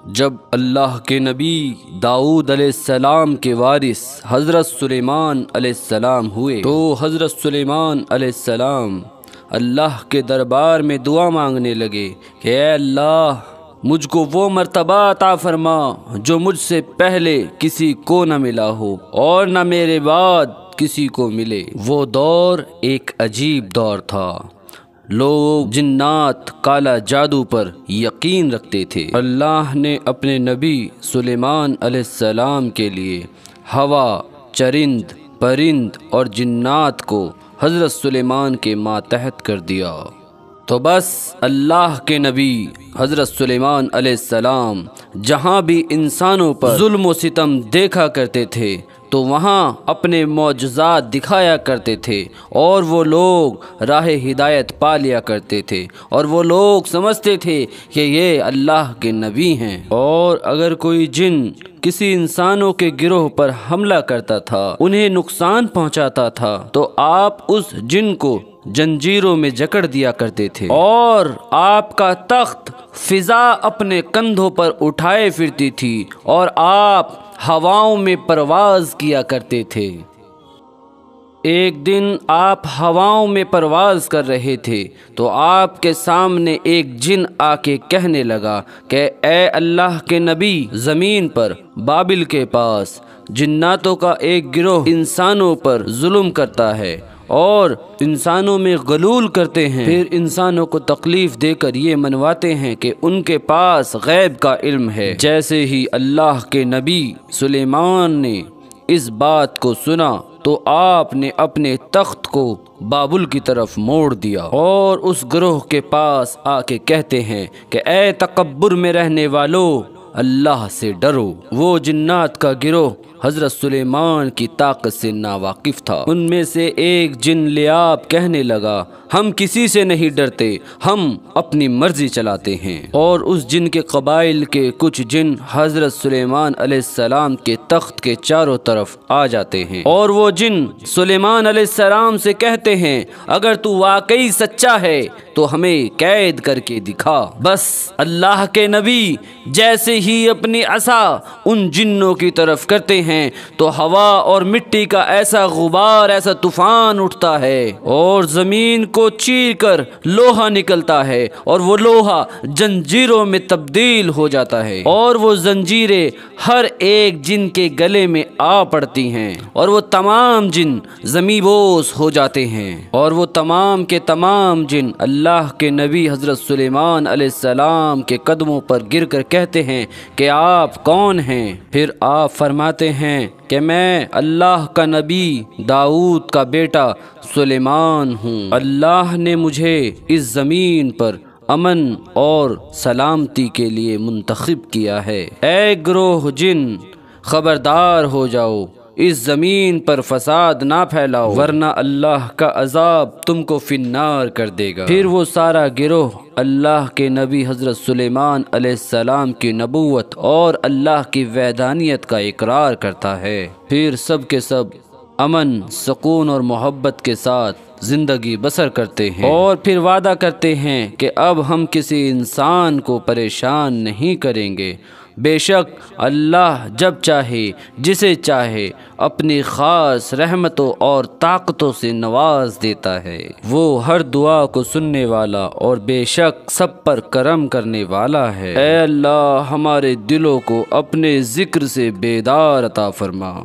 جب اللہ کے نبی داؤد علیہ السلام کے وارث حضرت سلیمان علیہ السلام ہوئے تو حضرت سلیمان علیہ السلام اللہ کے دربار میں دعا مانگنے لگے کہ اے اللہ مجھ کو وہ مرتبہ عطا فرما جو مجھ سے پہلے کسی کو نہ ملا ہو اور نہ میرے بعد کسی کو ملے۔ وہ دور ایک عجیب دور تھا۔ لوگ جنات کالا جادو پر یقین رکھتے تھے۔ اللہ نے اپنے نبی سلیمان علیہ السلام کے لیے ہوا، چرند، پرند اور جنات کو حضرت سلیمان کے ماتحت کر دیا۔ تو بس اللہ کے نبی حضرت سلیمان علیہ السلام جہاں بھی انسانوں پر ظلم و ستم دیکھا کرتے تھے تو وہاں اپنے معجزات دکھایا کرتے تھے اور وہ لوگ راہ ہدایت پا لیا کرتے تھے اور وہ لوگ سمجھتے تھے کہ یہ اللہ کے نبی ہیں۔ اور اگر کوئی جن کسی انسانوں کے گروہ پر حملہ کرتا تھا، انہیں نقصان پہنچاتا تھا، تو آپ اس جن کو جنجیروں میں جکڑ دیا کرتے تھے اور آپ کا تخت فضا اپنے کندھوں پر اٹھائے پھرتی تھی اور آپ ہواؤں میں پرواز کیا کرتے تھے۔ ایک دن آپ ہواؤں میں پرواز کر رہے تھے تو آپ کے سامنے ایک جن آ کے کہنے لگا کہ اے اللہ کے نبی، زمین پر بابل کے پاس جناتوں کا ایک گروہ انسانوں پر ظلم کرتا ہے اور انسانوں میں غلول کرتے ہیں، پھر انسانوں کو تکلیف دے کر یہ منواتے ہیں کہ ان کے پاس غیب کا علم ہے۔ جیسے ہی اللہ کے نبی سلیمان نے اس بات کو سنا تو آپ نے اپنے تخت کو بابل کی طرف موڑ دیا اور اس گروہ کے پاس آ کے کہتے ہیں کہ اے تکبر میں رہنے والو، اللہ سے ڈرو۔ وہ جنات کا گروہ حضرت سلیمان کی طاقت سے ناواقف تھا۔ ان میں سے ایک جن لیاب کہنے لگا ہم کسی سے نہیں ڈرتے، ہم اپنی مرضی چلاتے ہیں۔ اور اس جن کے قبائل کے کچھ جن حضرت سلیمان علیہ السلام کے تخت کے چاروں طرف آ جاتے ہیں اور وہ جن سلیمان علیہ السلام سے kہتے ہیں اگر تو واقعی سچا ہے تو ہمیں قید کر کے دکھا۔ بس اللہ کے نبی جیسے ہی اپنی عصا ان جنوں کی طرف کرتے ہیں تو ہوا اور مٹی کا ایسا غبار، ایسا طوفان اٹھتا ہے اور زمین کو چیر کر لوہا نکلتا ہے اور وہ لوہا زنجیروں میں تبدیل ہو جاتا ہے اور وہ زنجیریں ہر ایک جن کے گلے میں آ پڑتی ہیں اور وہ تمام جن زمیبوس ہو جاتے ہیں اور وہ تمام کے تمام جن اللہ کے نبی حضرت سلیمان علیہ السلام کے قدموں پر گر کر کہتے ہیں کہ آپ کون ہیں؟ پھر آپ فرماتے ہیں کہ میں اللہ کا نبی داؤد کا بیٹا سلیمان ہوں۔ اللہ نے مجھے اس زمین پر امن اور سلامتی کے لیے منتخب کیا ہے۔ اے گروہ جن، خبردار ہو جاؤ، اس زمین پر فساد نہ پھیلاؤ ورنہ اللہ کا عذاب تم کو فی النار کر دے گا۔ پھر وہ سارا گروہ اللہ کے نبی حضرت سلیمان علیہ السلام کی نبوت اور اللہ کی وحدانیت کا اقرار کرتا ہے۔ پھر سب کے سب امن، سکون اور محبت کے ساتھ زندگی بسر کرتے ہیں اور پھر وعدہ کرتے ہیں کہ اب ہم کسی انسان کو پریشان نہیں کریں گے۔ بے شک اللہ جب چاہے جسے چاہے اپنی خاص رحمتوں اور طاقتوں سے نواز دیتا ہے۔ وہ ہر دعا کو سننے والا اور بے شک سب پر کرم کرنے والا ہے۔ اے اللہ ہمارے دلوں کو اپنے ذکر سے بیدار عطا فرما۔